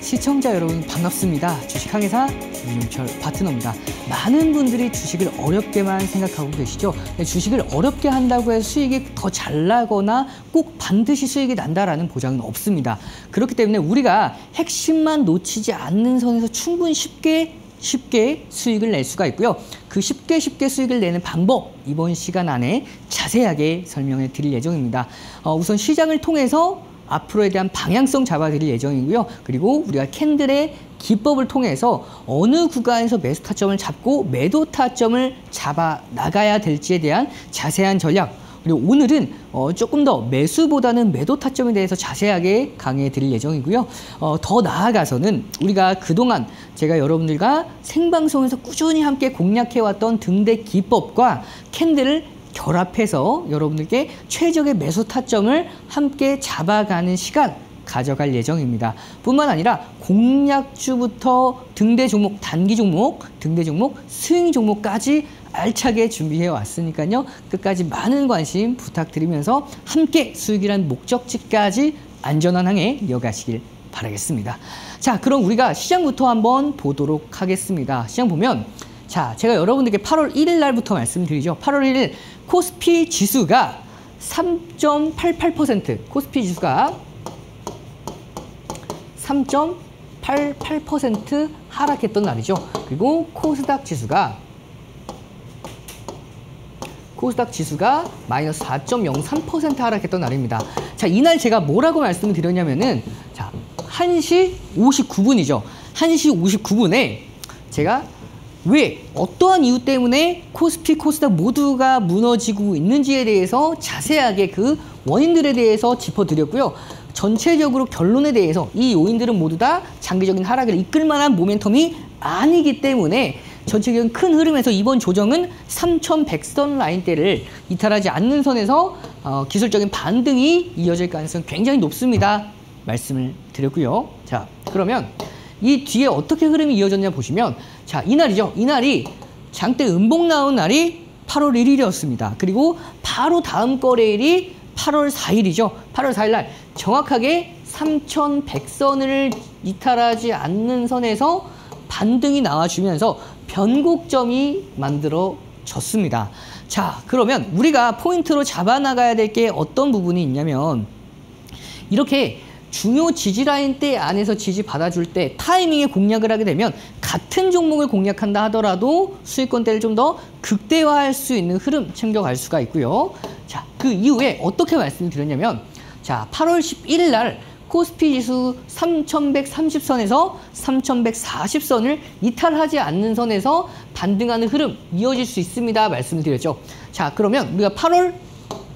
시청자 여러분 반갑습니다. 주식항해사 윤용철 파트너입니다. 많은 분들이 주식을 어렵게만 생각하고 계시죠. 주식을 어렵게 한다고 해서 수익이 더 잘 나거나 꼭 반드시 수익이 난다라는 보장은 없습니다. 그렇기 때문에 우리가 핵심만 놓치지 않는 선에서 충분히 쉽게 수익을 낼 수가 있고요. 그 쉽게 수익을 내는 방법 이번 시간 안에 자세하게 설명해 드릴 예정입니다. 우선 시장을 통해서 앞으로에 대한 방향성 잡아드릴 예정이고요. 그리고 우리가 캔들의 기법을 통해서 어느 구간에서 매수 타점을 잡고 매도 타점을 잡아 나가야 될지에 대한 자세한 전략, 그리고 오늘은 조금 더 매수보다는 매도 타점에 대해서 자세하게 강의해 드릴 예정이고요. 더 나아가서는 우리가 그동안 제가 여러분들과 생방송에서 꾸준히 함께 공략해왔던 등대 기법과 캔들을 결합해서 여러분들께 최적의 매수 타점을 함께 잡아가는 시간 가져갈 예정입니다. 뿐만 아니라 공략주부터 등대 종목, 단기 종목, 등대 종목, 스윙 종목까지 알차게 준비해 왔으니까요. 끝까지 많은 관심 부탁드리면서 함께 수익이란 목적지까지 안전한 항해 이어가시길 바라겠습니다. 자, 그럼 우리가 시장부터 한번 보도록 하겠습니다. 시장 보면 자, 제가 여러분들께 8월 1일 날부터 말씀드리죠. 8월 1일 코스피 지수가 3.88%, 코스피 지수가 3.88% 하락했던 날이죠. 그리고 코스닥 지수가 마이너스 4.03% 하락했던 날입니다. 자, 이날 제가 뭐라고 말씀을 드렸냐면은 자, 1시 59분이죠. 1시 59분에 제가 왜 어떠한 이유 때문에 코스피, 코스닥 모두가 무너지고 있는지에 대해서 자세하게 그 원인들에 대해서 짚어드렸고요. 전체적으로 결론에 대해서 이 요인들은 모두 다 장기적인 하락을 이끌 만한 모멘텀이 아니기 때문에 전체적인 큰 흐름에서 이번 조정은 3,100선 라인대를 이탈하지 않는 선에서 기술적인 반등이 이어질 가능성이 굉장히 높습니다. 말씀을 드렸고요. 자, 그러면 이 뒤에 어떻게 흐름이 이어졌냐 보시면 자, 이날이죠. 이날이 장대 음봉 나온 날이 8월 1일이었습니다. 그리고 바로 다음 거래일이 8월 4일이죠. 8월 4일 날 정확하게 3,100선을 이탈하지 않는 선에서 반등이 나와주면서 변곡점이 만들어졌습니다. 자, 그러면 우리가 포인트로 잡아나가야 될 게 어떤 부분이 있냐면 이렇게 중요 지지라인대 안에서 지지 받아줄 때 타이밍에 공략을 하게 되면 같은 종목을 공략한다 하더라도 수익권대를 좀 더 극대화할 수 있는 흐름 챙겨갈 수가 있고요. 자, 그 이후에 어떻게 말씀드렸냐면 자, 8월 11일 날 코스피 지수 3,130선에서 3,140선을 이탈하지 않는 선에서 반등하는 흐름 이어질 수 있습니다. 말씀을 드렸죠. 자, 그러면 우리가 8월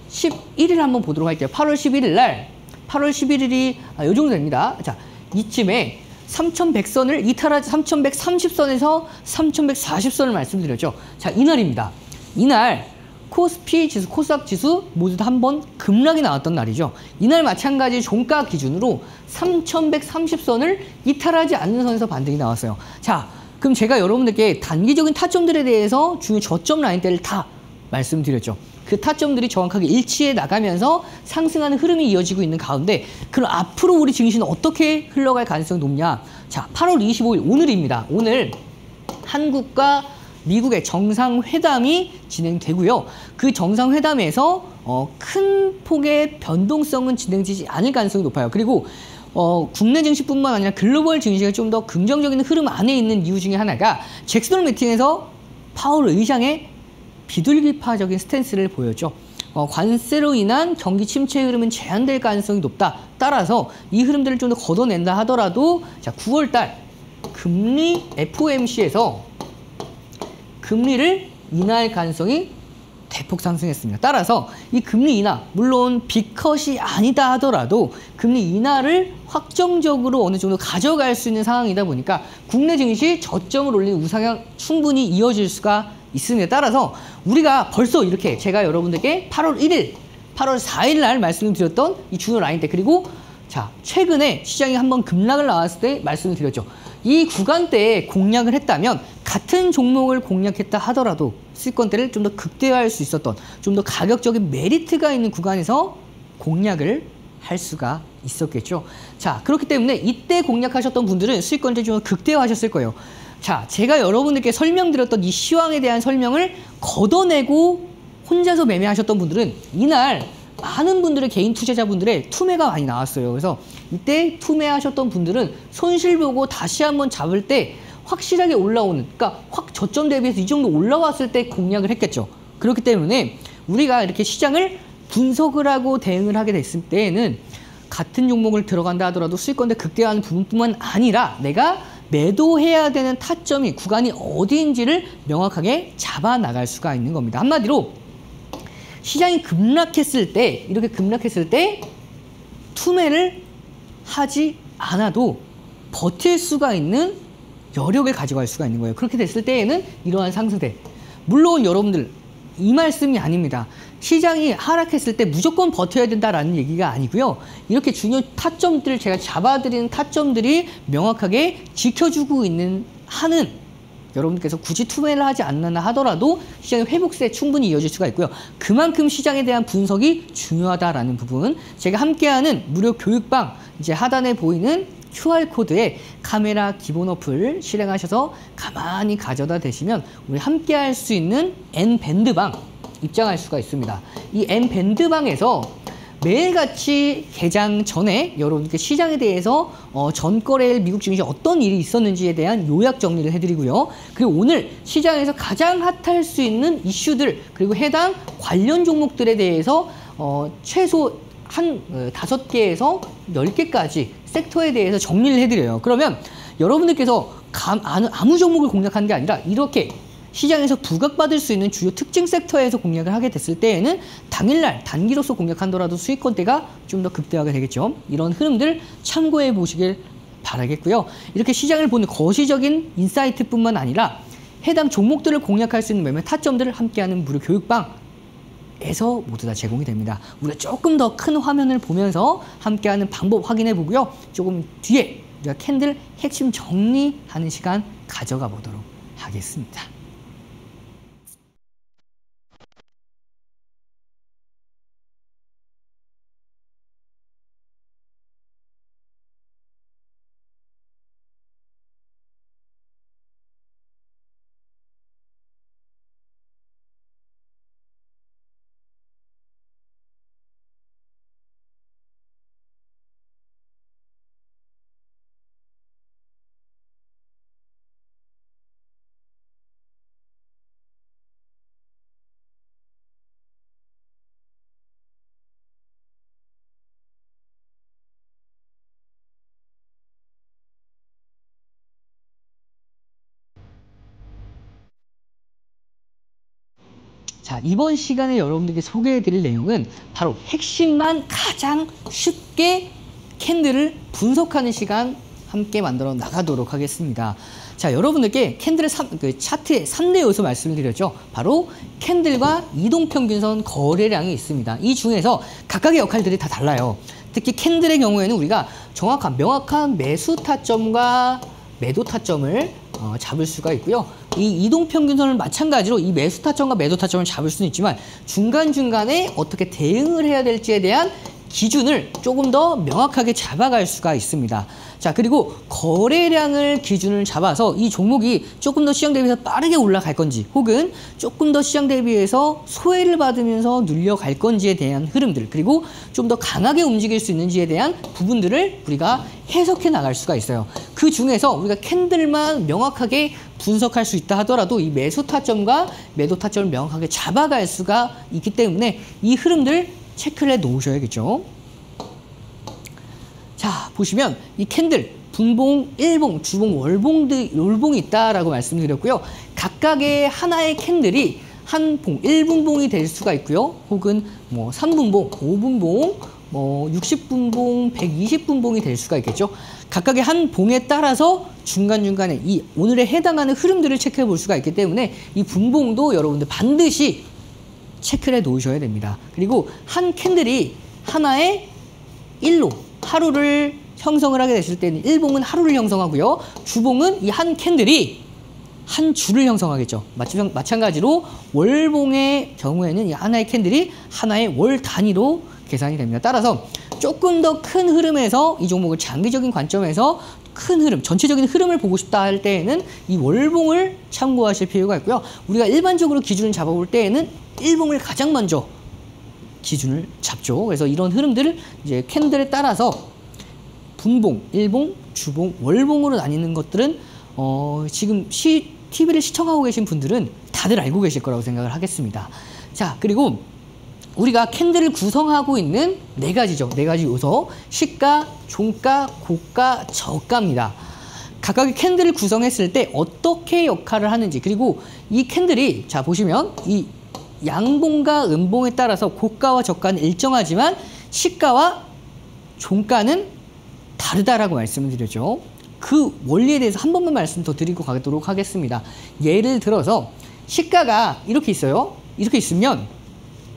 11일 한번 보도록 할게요. 8월 11일 날 8월 11일이 요 정도 됩니다. 자, 이쯤에 3,100선을 이탈하지 3,130선에서 3,140선을 말씀드렸죠. 자, 이날입니다. 이날 코스피 지수, 코스닥 지수 모두 다 한번 급락이 나왔던 날이죠. 이날 마찬가지 종가 기준으로 3,130선을 이탈하지 않는 선에서 반등이 나왔어요. 자, 그럼 제가 여러분들께 단기적인 타점들에 대해서 중요 저점 라인대를 다 말씀드렸죠. 그 타점들이 정확하게 일치해 나가면서 상승하는 흐름이 이어지고 있는 가운데 그럼 앞으로 우리 증시는 어떻게 흘러갈 가능성이 높냐? 자, 8월 25일 오늘입니다. 오늘 한국과 미국의 정상회담이 진행되고요. 그 정상회담에서 큰 폭의 변동성은 진행되지 않을 가능성이 높아요. 그리고 국내 증시뿐만 아니라 글로벌 증시가 좀 더 긍정적인 흐름 안에 있는 이유 중에 하나가 잭슨 홀 미팅에서 파월 의장의 비둘기파적인 스탠스를 보였죠. 관세로 인한 경기 침체 흐름은 제한될 가능성이 높다. 따라서 이 흐름들을 좀 더 걷어낸다 하더라도 자, 9월 달 금리 FOMC에서 금리를 인하할 가능성이 대폭 상승했습니다. 따라서 이 금리 인하, 물론 빅컷이 아니다 하더라도 금리 인하를 확정적으로 어느 정도 가져갈 수 있는 상황이다 보니까 국내 증시 저점을 올리는 우상향 충분히 이어질 수가 있습니다. 따라서 우리가 벌써 이렇게 제가 여러분들께 8월 1일, 8월 4일 날 말씀을 드렸던 이 중요 라인대 그리고 자, 최근에 시장이 한번 급락을 나왔을 때 말씀을 드렸죠. 이 구간대에 공략을 했다면 같은 종목을 공략했다 하더라도 수익권대를 좀 더 극대화할 수 있었던 좀 더 가격적인 메리트가 있는 구간에서 공략을 할 수가 있었겠죠. 자, 그렇기 때문에 이때 공략하셨던 분들은 수익권을 좀 극대화하셨을 거예요. 자, 제가 여러분들께 설명드렸던 이 시황에 대한 설명을 걷어내고 혼자서 매매하셨던 분들은 이날 많은 분들의 개인 투자자분들의 투매가 많이 나왔어요. 그래서 이때 투매하셨던 분들은 손실 보고 다시 한번 잡을 때 확실하게 올라오는, 그러니까 확 저점 대비해서 이 정도 올라왔을 때 공략을 했겠죠. 그렇기 때문에 우리가 이렇게 시장을 분석을 하고 대응을 하게 됐을 때에는 같은 종목을 들어간다 하더라도 수익권대 극대화하는 부분뿐만 아니라 내가 매도해야 되는 타점이 구간이 어디인지를 명확하게 잡아 나갈 수가 있는 겁니다. 한마디로 시장이 급락했을 때, 이렇게 급락했을 때 투매를 하지 않아도 버틸 수가 있는 여력을 가져갈 수가 있는 거예요. 그렇게 됐을 때에는 이러한 상승세, 물론 여러분들 이 말씀이 아닙니다. 시장이 하락했을 때 무조건 버텨야 된다라는 얘기가 아니고요. 이렇게 중요 타점들을 제가 잡아드리는 타점들이 명확하게 지켜주고 있는 한은 여러분께서 굳이 투매를 하지 않는다 하더라도 시장의 회복세 충분히 이어질 수가 있고요. 그만큼 시장에 대한 분석이 중요하다라는 부분, 제가 함께하는 무료 교육방 이제 하단에 보이는 QR코드에 카메라 기본 어플 실행하셔서 가만히 가져다 대시면 우리 함께할 수 있는 N밴드방 입장할 수가 있습니다. 이 N밴드방에서 매일같이 개장 전에 여러분께 시장에 대해서 전거래일 미국 증시 어떤 일이 있었는지에 대한 요약 정리를 해드리고요. 그리고 오늘 시장에서 가장 핫할 수 있는 이슈들 그리고 해당 관련 종목들에 대해서 최소 한 5개에서 10개까지 섹터에 대해서 정리를 해드려요. 그러면 여러분들께서 아무 종목을 공략하는 게 아니라 이렇게 시장에서 부각받을 수 있는 주요 특징 섹터에서 공략을 하게 됐을 때에는 당일날 단기로서 공략한더라도 수익권대가 좀 더 극대화가 되겠죠. 이런 흐름들 참고해 보시길 바라겠고요. 이렇게 시장을 보는 거시적인 인사이트뿐만 아니라 해당 종목들을 공략할 수 있는 매매 타점들을 함께하는 무료 교육방에서 모두 다 제공이 됩니다. 우리가 조금 더 큰 화면을 보면서 함께하는 방법 확인해 보고요. 조금 뒤에 우리가 캔들 핵심 정리하는 시간 가져가 보도록 하겠습니다. 자, 이번 시간에 여러분들께 소개해드릴 내용은 바로 핵심만 가장 쉽게 캔들을 분석하는 시간 함께 만들어 나가도록 하겠습니다. 자, 여러분들께 캔들의 차트의 3대 요소 말씀을 드렸죠. 바로 캔들과 이동평균선 거래량이 있습니다. 이 중에서 각각의 역할들이 다 달라요. 특히 캔들의 경우에는 우리가 명확한 매수 타점과 매도 타점을 잡을 수가 있고요. 이 이동평균선을 마찬가지로 이 매수 타점과 매도 타점을 잡을 수는 있지만 중간중간에 어떻게 대응을 해야 될지에 대한 기준을 조금 더 명확하게 잡아갈 수가 있습니다. 자, 그리고 거래량을 기준을 잡아서 이 종목이 조금 더 시장 대비해서 빠르게 올라갈 건지 혹은 조금 더 시장 대비해서 소외를 받으면서 눌려갈 건지에 대한 흐름들, 그리고 좀 더 강하게 움직일 수 있는지에 대한 부분들을 우리가 해석해 나갈 수가 있어요. 그 중에서 우리가 캔들만 명확하게 분석할 수 있다 하더라도 이 매수 타점과 매도 타점을 명확하게 잡아갈 수가 있기 때문에 이 흐름들 체크를 해 놓으셔야겠죠. 자, 보시면 이 캔들 분봉, 일봉, 주봉, 월봉이 있다라고 말씀드렸고요. 각각의 하나의 캔들이 한 봉, 1분봉이 될 수가 있고요. 혹은 뭐 3분봉, 5분봉, 뭐 60분봉, 120분봉이 될 수가 있겠죠. 각각의 한 봉에 따라서 중간중간에 이 오늘에 해당하는 흐름들을 체크해 볼 수가 있기 때문에 이 분봉도 여러분들 반드시 체크를 해 놓으셔야 됩니다. 그리고 한 캔들이 하나의 일로 하루를 형성을 하게 되실 때는 일봉은 하루를 형성하고요. 주봉은 이 한 캔들이 한 주를 형성하겠죠. 마찬가지로 월봉의 경우에는 이 하나의 캔들이 하나의 월 단위로 계산이 됩니다. 따라서 조금 더 큰 흐름에서 이 종목을 장기적인 관점에서 큰 흐름, 전체적인 흐름을 보고 싶다 할 때에는 이 월봉을 참고하실 필요가 있고요. 우리가 일반적으로 기준을 잡아볼 때에는 일봉을 가장 먼저 기준을 잡죠. 그래서 이런 흐름들을 이제 캔들에 따라서 분봉, 일봉, 주봉, 월봉으로 나뉘는 것들은 지금 TV를 시청하고 계신 분들은 다들 알고 계실 거라고 생각을 하겠습니다. 자, 그리고 우리가 캔들을 구성하고 있는 네 가지죠. 네 가지 요소. 시가, 종가, 고가, 저가입니다. 각각의 캔들을 구성했을 때 어떻게 역할을 하는지, 그리고 이 캔들이 자 보시면 이 양봉과 음봉에 따라서 고가와 저가는 일정하지만 시가와 종가는 다르다라고 말씀을 드렸죠. 그 원리에 대해서 한 번만 말씀 더 드리고 가도록 하겠습니다. 예를 들어서 시가가 이렇게 있어요. 이렇게 있으면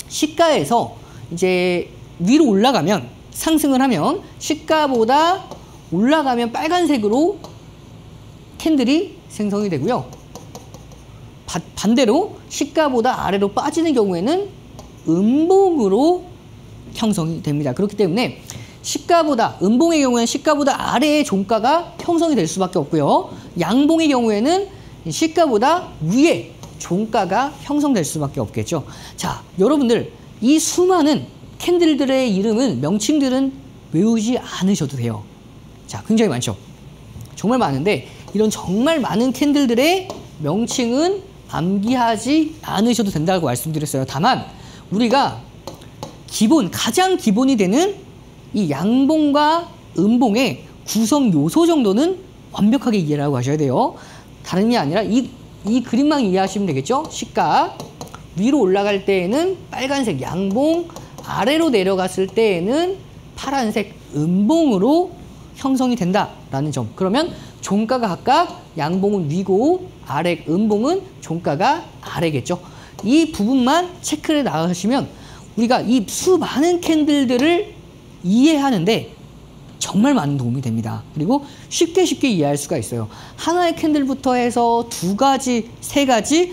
시가에서 이제 위로 올라가면, 상승을 하면 시가보다 올라가면 빨간색으로 캔들이 생성이 되고요. 반대로 시가보다 아래로 빠지는 경우에는 음봉으로 형성이 됩니다. 그렇기 때문에 시가보다, 음봉의 경우에는 시가보다 아래의 종가가 형성이 될 수밖에 없고요. 양봉의 경우에는 시가보다 위에 종가가 형성될 수밖에 없겠죠. 자, 여러분들 이 수많은 캔들들의 이름은, 명칭들은 외우지 않으셔도 돼요. 자, 굉장히 많죠. 정말 많은데 이런 정말 많은 캔들들의 명칭은 암기하지 않으셔도 된다고 말씀드렸어요. 다만 우리가 가장 기본이 되는 이 양봉과 음봉의 구성 요소 정도는 완벽하게 이해라고 하셔야 돼요. 다른 게 아니라 이 그림만 이해하시면 되겠죠. 시가 위로 올라갈 때에는 빨간색 양봉, 아래로 내려갔을 때에는 파란색 음봉으로 형성이 된다라는 점. 그러면 종가가 각각 양봉은 위고 아래 음봉은 종가가 아래겠죠. 이 부분만 체크를 나가시면 우리가 이 수많은 캔들들을 이해하는데 정말 많은 도움이 됩니다. 그리고 쉽게 이해할 수가 있어요. 하나의 캔들부터 해서 두 가지, 세 가지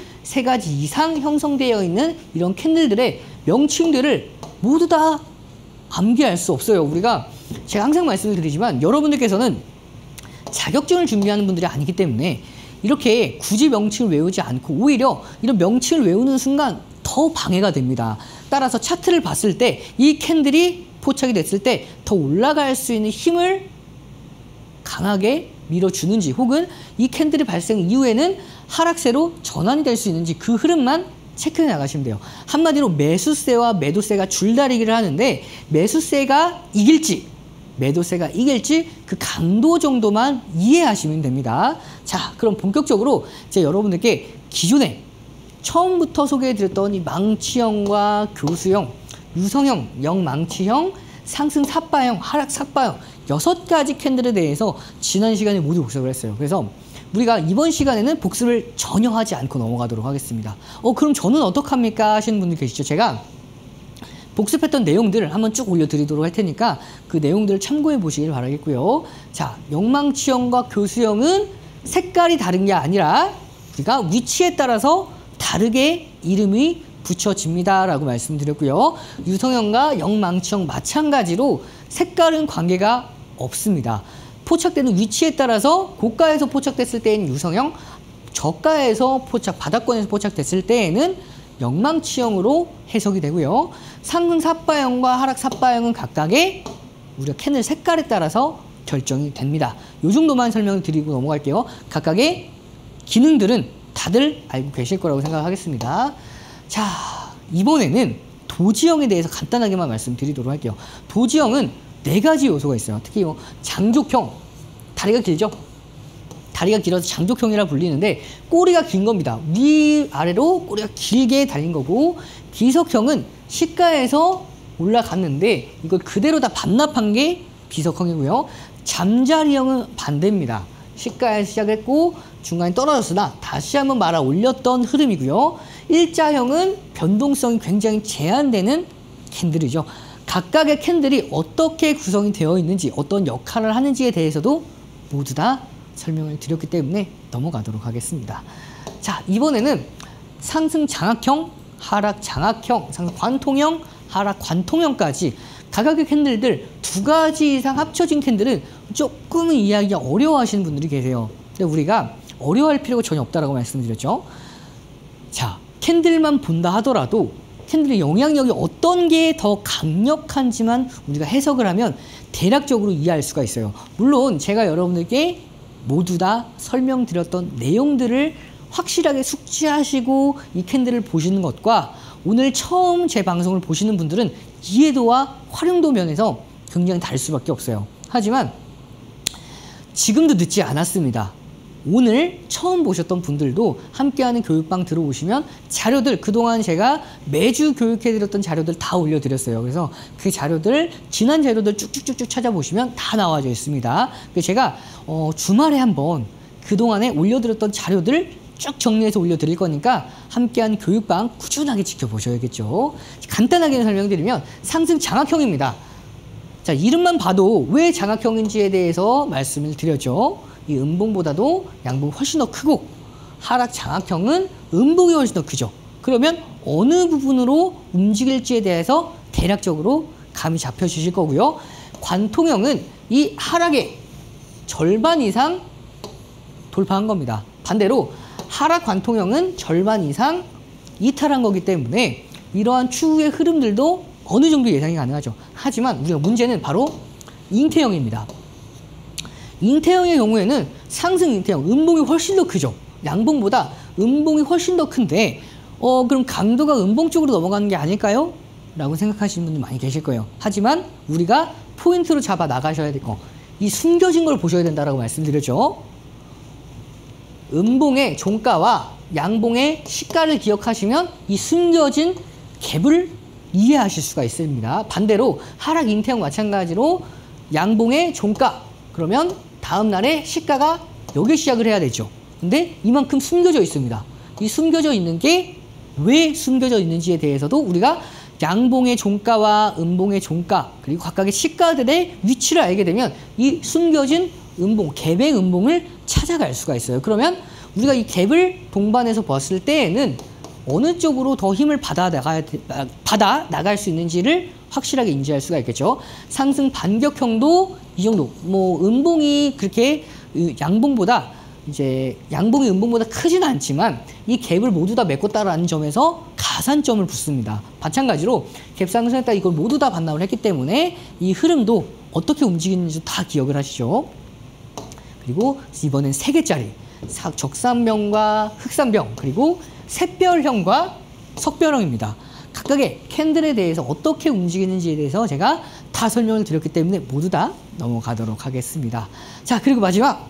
이상 형성되어 있는 이런 캔들들의 명칭들을 모두 다 암기할 수 없어요. 제가 항상 말씀을 드리지만 여러분들께서는 자격증을 준비하는 분들이 아니기 때문에 이렇게 굳이 명칭을 외우지 않고 오히려 이런 명칭을 외우는 순간 더 방해가 됩니다. 따라서 차트를 봤을 때 이 캔들이 포착이 됐을 때 더 올라갈 수 있는 힘을 강하게 밀어주는지, 혹은 이 캔들이 발생 이후에는 하락세로 전환이 될 수 있는지 그 흐름만 체크해 나가시면 돼요. 한마디로 매수세와 매도세가 줄다리기를 하는데 매수세가 이길지 매도세가 이길지 그 강도 정도만 이해하시면 됩니다. 자, 그럼 본격적으로 이제 여러분들께 기존에 처음부터 소개해드렸던 이 망치형과 교수형, 유성형, 영망치형, 상승 삿바형, 하락 삿바형 6가지 캔들에 대해서 지난 시간에 모두 복습을 했어요. 그래서 우리가 이번 시간에는 복습을 전혀 하지 않고 넘어가도록 하겠습니다. 그럼 저는 어떡합니까? 하시는 분들 계시죠? 제가 복습했던 내용들을 한번 쭉 올려드리도록 할 테니까 그 내용들을 참고해 보시길 바라겠고요. 자, 영망치형과 교수형은 색깔이 다른 게 아니라 우리가 위치에 따라서 다르게 이름이 붙여집니다 라고 말씀드렸고요. 유성형과 영망치형 마찬가지로 색깔은 관계가 없습니다. 포착되는 위치에 따라서 고가에서 포착됐을 때에는 유성형, 저가에서 바닥권에서 포착됐을 때에는 영망치형으로 해석이 되고요. 상승 삿바형과 하락 삿바형은 각각의 우리가 캔들 색깔에 따라서 결정이 됩니다. 이 정도만 설명을 드리고 넘어갈게요. 각각의 기능들은 다들 알고 계실 거라고 생각하겠습니다. 자, 이번에는 도지형에 대해서 간단하게만 말씀드리도록 할게요. 도지형은 4가지 요소가 있어요. 특히 장족형, 다리가 길죠? 다리가 길어서 장족형이라 불리는데 꼬리가 긴 겁니다. 위아래로 꼬리가 길게 달린 거고, 비석형은 시가에서 올라갔는데 이걸 그대로 다 반납한 게 비석형이고요. 잠자리형은 반대입니다. 시가에서 시작했고 중간에 떨어졌으나 다시 한번 말아 올렸던 흐름이고요. 일자형은 변동성이 굉장히 제한되는 캔들이죠. 각각의 캔들이 어떻게 구성이 되어 있는지, 어떤 역할을 하는지에 대해서도 모두 다 설명을 드렸기 때문에 넘어가도록 하겠습니다. 자, 이번에는 상승 장악형, 하락 장악형, 상승 관통형, 하락 관통형까지 다각의 캔들들 두 가지 이상 합쳐진 캔들은 조금은 이해하기가 어려워하시는 분들이 계세요. 근데 우리가 어려워할 필요가 전혀 없다라고 말씀드렸죠. 자, 캔들만 본다 하더라도 캔들의 영향력이 어떤 게 더 강력한지만 우리가 해석을 하면 대략적으로 이해할 수가 있어요. 물론 제가 여러분들께 모두 다 설명드렸던 내용들을 확실하게 숙지하시고 이 캔들을 보시는 것과 오늘 처음 제 방송을 보시는 분들은 이해도와 활용도 면에서 굉장히 다를 수밖에 없어요. 하지만 지금도 늦지 않았습니다. 오늘 처음 보셨던 분들도 함께하는 교육방 들어오시면 자료들, 그동안 제가 매주 교육해드렸던 자료들 다 올려드렸어요. 그래서 그 자료들, 지난 자료들 쭉쭉쭉쭉 찾아보시면 다 나와져 있습니다. 제가 주말에 한번 그동안에 올려드렸던 자료들 쭉 정리해서 올려드릴 거니까 함께하는 교육방 꾸준하게 지켜보셔야겠죠. 간단하게 설명드리면 상승 장악형입니다. 자, 이름만 봐도 왜 장악형인지에 대해서 말씀을 드렸죠. 이 음봉보다도 양봉이 훨씬 더 크고 하락 장악형은 음봉이 훨씬 더 크죠. 그러면 어느 부분으로 움직일지에 대해서 대략적으로 감이 잡혀주실 거고요. 관통형은 이 하락의 절반 이상 돌파한 겁니다. 반대로 하락 관통형은 절반 이상 이탈한 거기 때문에 이러한 추후의 흐름들도 어느 정도 예상이 가능하죠. 하지만 우리가 문제는 바로 잉태형입니다. 잉태형의 경우에는 상승 잉태형, 음봉이 훨씬 더 크죠. 양봉보다 음봉이 훨씬 더 큰데 그럼 강도가 음봉 쪽으로 넘어가는 게 아닐까요? 라고 생각하시는 분들 많이 계실 거예요. 하지만 우리가 포인트로 잡아 나가셔야 될 거, 이 숨겨진 걸 보셔야 된다고 말씀드렸죠. 음봉의 종가와 양봉의 시가를 기억하시면 이 숨겨진 갭을 이해하실 수가 있습니다. 반대로 하락 잉태형 마찬가지로 양봉의 종가, 그러면 다음 날에 시가가 여기 시작을 해야 되죠. 근데 이만큼 숨겨져 있습니다. 이 숨겨져 있는 게 왜 숨겨져 있는지에 대해서도 우리가 양봉의 종가와 음봉의 종가 그리고 각각의 시가들의 위치를 알게 되면 이 숨겨진 음봉, 갭의 음봉을 찾아갈 수가 있어요. 그러면 우리가 이 갭을 동반해서 봤을 때에는 어느 쪽으로 더 힘을 받아 나갈 수 있는지를 확실하게 인지할 수가 있겠죠. 상승 반격형도 이 정도, 음봉이 그렇게 양봉보다 이제 양봉이 음봉보다 크지는 않지만 이 갭을 모두 다 메꿨다라는 점에서 가산점을 붙습니다. 마찬가지로 갭 상승했다, 이걸 모두 다 반납을 했기 때문에 이 흐름도 어떻게 움직이는지 다 기억을 하시죠. 그리고 이번엔 3개짜리 적산병과 흑산병, 그리고 샛별형과 석별형입니다. 각각의 캔들에 대해서 어떻게 움직이는지에 대해서 제가 다 설명을 드렸기 때문에 모두 다 넘어가도록 하겠습니다. 자, 그리고 마지막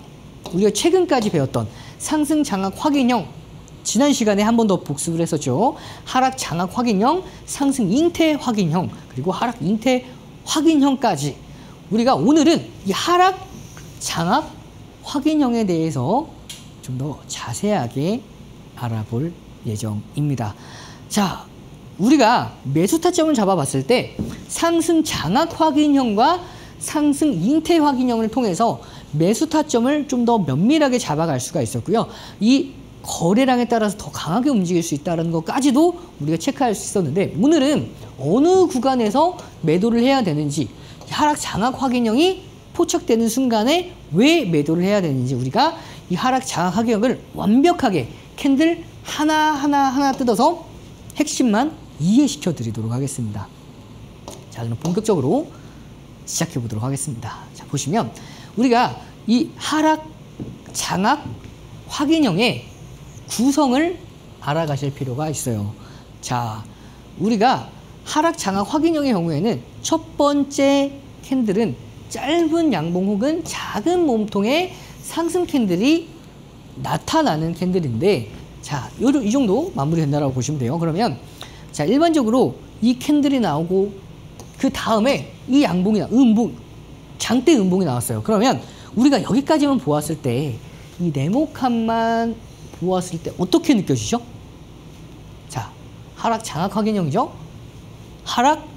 우리가 최근까지 배웠던 상승 장악 확인형, 지난 시간에 한 번 더 복습을 했었죠. 하락 장악 확인형, 상승 잉태 확인형, 그리고 하락 잉태 확인형까지 우리가 오늘은 이 하락 장악 확인형에 대해서 좀 더 자세하게 알아볼 예정입니다. 자, 우리가 매수 타점을 잡아봤을 때 상승 장악 확인형과 상승 잉태 확인형을 통해서 매수 타점을 좀 더 면밀하게 잡아갈 수가 있었고요. 이 거래량에 따라서 더 강하게 움직일 수 있다는 것까지도 우리가 체크할 수 있었는데, 오늘은 어느 구간에서 매도를 해야 되는지, 하락 장악 확인형이 포착되는 순간에 왜 매도를 해야 되는지 우리가 이 하락 장악 확인형을 완벽하게 캔들 하나 뜯어서 핵심만 이해시켜 드리도록 하겠습니다. 자, 그럼 본격적으로 시작해 보도록 하겠습니다. 자, 보시면 우리가 이 하락 장악 확인형의 구성을 알아가실 필요가 있어요. 자, 우리가 하락 장악 확인형의 경우에는 첫 번째 캔들은 짧은 양봉 혹은 작은 몸통의 상승 캔들이 나타나는 캔들인데, 자, 이 정도 마무리된다고 보시면 돼요. 그러면 자, 일반적으로 이 캔들이 나오고 그 다음에 이 양봉이 장대 음봉이 나왔어요. 그러면 우리가 여기까지만 보았을 때, 이 네모칸만 보았을 때 어떻게 느껴지죠? 자, 하락 장악 확인형이죠. 하락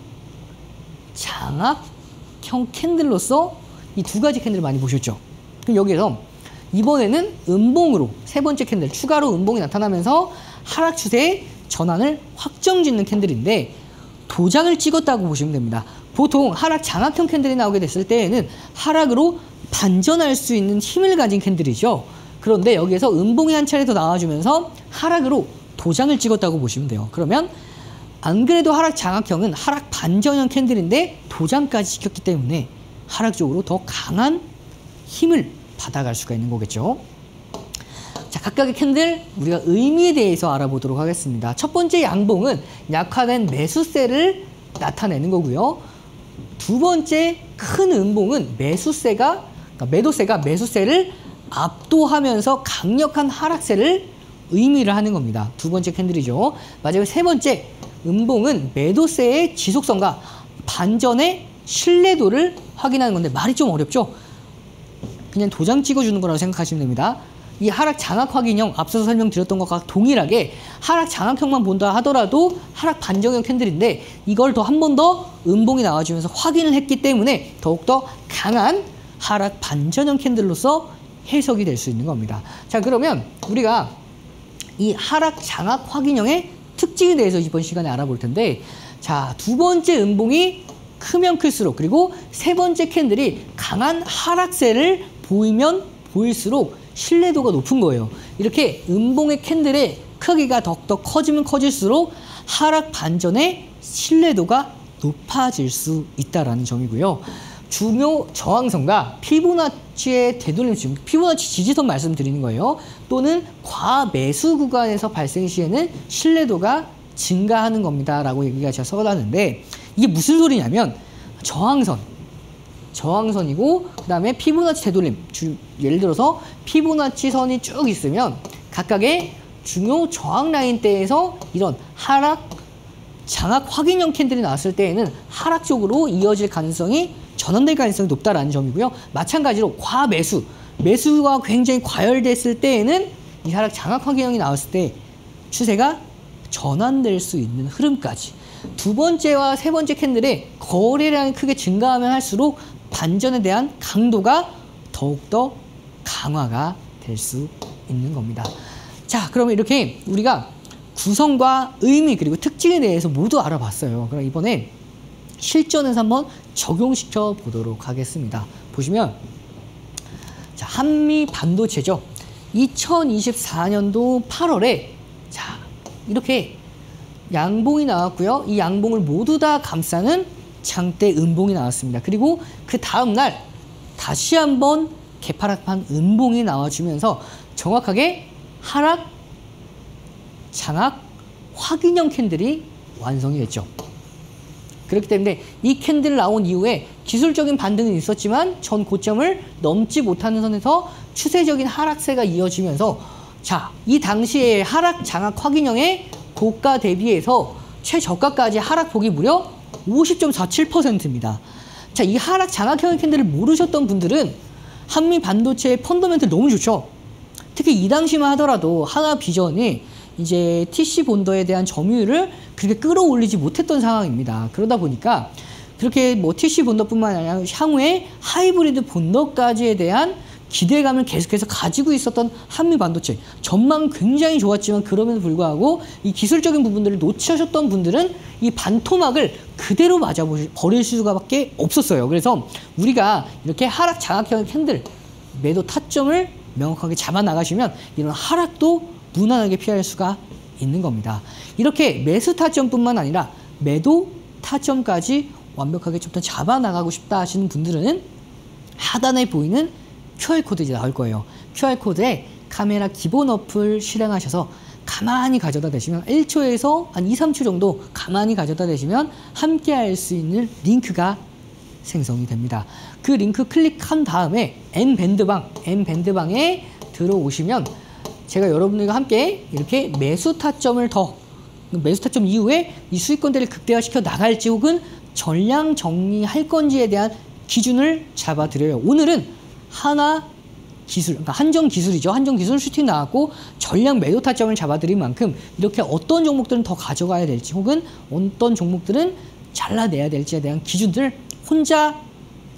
장악형 캔들로서 이 두 가지 캔들을 많이 보셨죠. 그럼 여기에서 이번에는 음봉으로 세 번째 캔들 추가로 음봉이 나타나면서 하락 추세의 전환을 확정짓는 캔들인데, 도장을 찍었다고 보시면 됩니다. 보통 하락 장악형 캔들이 나오게 됐을 때에는 하락으로 반전할 수 있는 힘을 가진 캔들이죠. 그런데 여기에서 음봉이 한 차례 더 나와주면서 하락으로 도장을 찍었다고 보시면 돼요. 그러면 안 그래도 하락 장악형은 하락 반전형 캔들인데 도장까지 찍혔기 때문에 하락 쪽으로 더 강한 힘을 받아갈 수가 있는 거겠죠. 자, 각각의 캔들 우리가 의미에 대해서 알아보도록 하겠습니다. 첫 번째 양봉은 약화된 매수세를 나타내는 거고요. 두 번째 큰 음봉은 매도세가 매수세를 압도하면서 강력한 하락세를 의미를 하는 겁니다. 두 번째 캔들이죠. 마지막 세 번째 음봉은 매도세의 지속성과 반전의 신뢰도를 확인하는 건데 말이 좀 어렵죠? 그냥 도장 찍어주는 거라고 생각하시면 됩니다. 이 하락 장악 확인형 앞서서 설명드렸던 것과 동일하게 하락 장악형만 본다 하더라도 하락 반전형 캔들인데 이걸 더 한 번 더 음봉이 나와주면서 확인을 했기 때문에 더욱더 강한 하락 반전형 캔들로서 해석이 될 수 있는 겁니다. 자, 그러면 우리가 이 하락 장악 확인형의 특징에 대해서 이번 시간에 알아볼 텐데, 자, 두 번째 음봉이 크면 클수록 그리고 세 번째 캔들이 강한 하락세를 보이면 보일수록 신뢰도가 높은 거예요. 이렇게 음봉의 캔들의 크기가 더욱더 커지면 커질수록 하락 반전의 신뢰도가 높아질 수 있다는 점이고요. 중요 저항선과 피보나치의 되돌림 지금 피보나치 지지선 말씀드리는 거예요. 또는 과매수 구간에서 발생 시에는 신뢰도가 증가하는 겁니다. 라고 얘기가 제가 써놨는데 이게 무슨 소리냐면 저항선이고 그 다음에 피보나치 되돌림 예를 들어서 피보나치 선이 쭉 있으면 각각의 중요 저항 라인대에서 이런 하락 장악 확인형 캔들이 나왔을 때에는 하락 쪽으로 이어질 가능성이 전환될 가능성이 높다라는 점이고요. 마찬가지로 매수가 굉장히 과열됐을 때에는 이 하락 장악 확인형이 나왔을 때 추세가 전환될 수 있는 흐름까지 두 번째와 세 번째 캔들의 거래량이 크게 증가하면 할수록 반전에 대한 강도가 더욱더 강화가 될 수 있는 겁니다. 자, 그러면 이렇게 우리가 구성과 의미 그리고 특징에 대해서 모두 알아봤어요. 그럼 이번엔 실전에서 한번 적용시켜 보도록 하겠습니다. 보시면 자, 한미 반도체죠. 2024년도 8월에 자, 이렇게 양봉이 나왔고요. 이 양봉을 모두 다 감싸는 장대 음봉이 나왔습니다. 그리고 그 다음 날 다시 한번 개파락판 음봉이 나와주면서 정확하게 하락 장악 확인형 캔들이 완성이 됐죠. 그렇기 때문에 이 캔들 나온 이후에 기술적인 반등은 있었지만 전 고점을 넘지 못하는 선에서 추세적인 하락세가 이어지면서 자, 이 당시에 하락 장악 확인형의 고가 대비해서 최저가까지 하락폭이 무려 50.47%입니다. 자, 이 하락 장악형 캔들을 모르셨던 분들은 한미 반도체의 펀더멘털 너무 좋죠. 특히 이 당시만 하더라도 하나비전이 이제 TC 본더에 대한 점유율을 그렇게 끌어올리지 못했던 상황입니다. 그러다 보니까 그렇게 뭐 TC 본더뿐만 아니라 향후에 하이브리드 본더까지에 대한 기대감을 계속해서 가지고 있었던 한미 반도체 전망 굉장히 좋았지만 그럼에도 불구하고 이 기술적인 부분들을 놓치셨던 분들은 이 반토막을 그대로 맞아 버릴 수가밖에 없었어요. 그래서 우리가 이렇게 하락 장악형 캔들 매도 타점을 명확하게 잡아 나가시면 이런 하락도 무난하게 피할 수가 있는 겁니다. 이렇게 매수 타점뿐만 아니라 매도 타점까지 완벽하게 좀 더 잡아 나가고 싶다 하시는 분들은 하단에 보이는 QR코드 이제 나올 거예요. QR코드에 카메라 기본 어플 실행하셔서 가만히 가져다 대시면 1초에서 한 2, 3초 정도 가만히 가져다 대시면 함께 할 수 있는 링크가 생성이 됩니다. 그 링크 클릭한 다음에 N밴드방에 들어오시면 제가 여러분들과 함께 이렇게 매수 타점 이후에 이 수익권대를 극대화시켜 나갈지 혹은 전량 정리할 건지에 대한 기준을 잡아드려요. 오늘은 하나 기술, 그러니까 한정 기술이죠. 한정 기술 슈팅 나왔고 전량 매도 타점을 잡아드린 만큼 이렇게 어떤 종목들은 더 가져가야 될지 혹은 어떤 종목들은 잘라내야 될지에 대한 기준들 혼자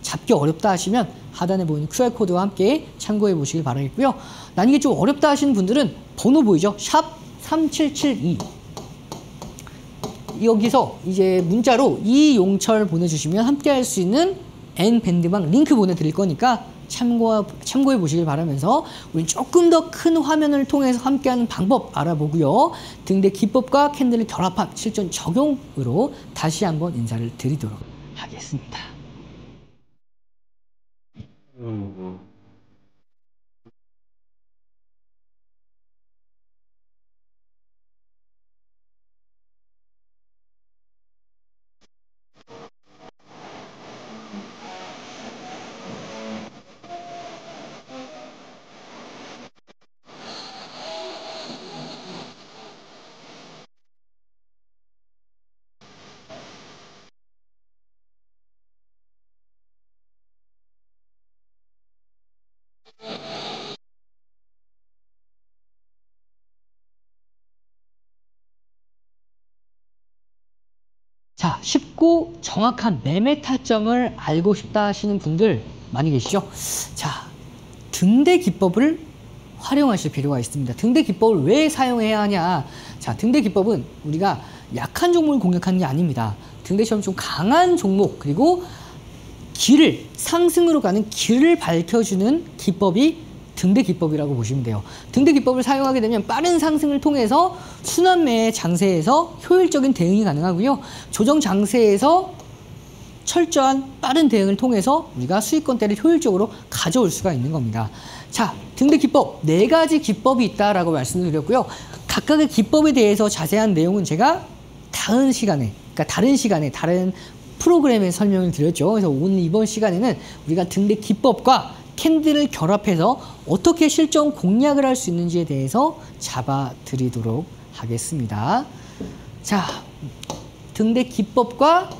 잡기 어렵다 하시면 하단에 보이는 QR코드와 함께 참고해 보시길 바라겠고요. 난 이게 좀 어렵다 하시는 분들은 번호 보이죠? 샵 3772 여기서 이제 문자로 이용철 보내주시면 함께 할 수 있는 N밴드방 링크 보내드릴 거니까 참고해 보시길 바라면서 우리 조금 더 큰 화면을 통해서 함께하는 방법 알아보고요. 등대 기법과 캔들을 결합한 실전 적용으로 다시 한번 인사를 드리도록 하겠습니다. 자, 쉽고 정확한 매매 타점을 알고 싶다 하시는 분들 많이 계시죠? 자, 등대 기법을 활용하실 필요가 있습니다. 등대 기법을 왜 사용해야 하냐? 자, 등대 기법은 우리가 약한 종목을 공략하는 게 아닙니다. 등대처럼 좀 강한 종목, 그리고 길을, 상승으로 가는 길을 밝혀주는 기법이 등대 기법이라고 보시면 돼요. 등대 기법을 사용하게 되면 빠른 상승을 통해서 순환매의 장세에서 효율적인 대응이 가능하고요. 조정 장세에서 철저한 빠른 대응을 통해서 우리가 수익권대를 효율적으로 가져올 수가 있는 겁니다. 자, 등대 기법 4가지 기법이 있다라고 말씀을 드렸고요. 각각의 기법에 대해서 자세한 내용은 제가 다른 시간에, 그러니까 다른 시간에 다른 프로그램에 설명을 드렸죠. 그래서 오늘 이번 시간에는 우리가 등대 기법과 캔들을 결합해서 어떻게 실전 공략을 할 수 있는지에 대해서 잡아드리도록 하겠습니다. 자, 등대 기법과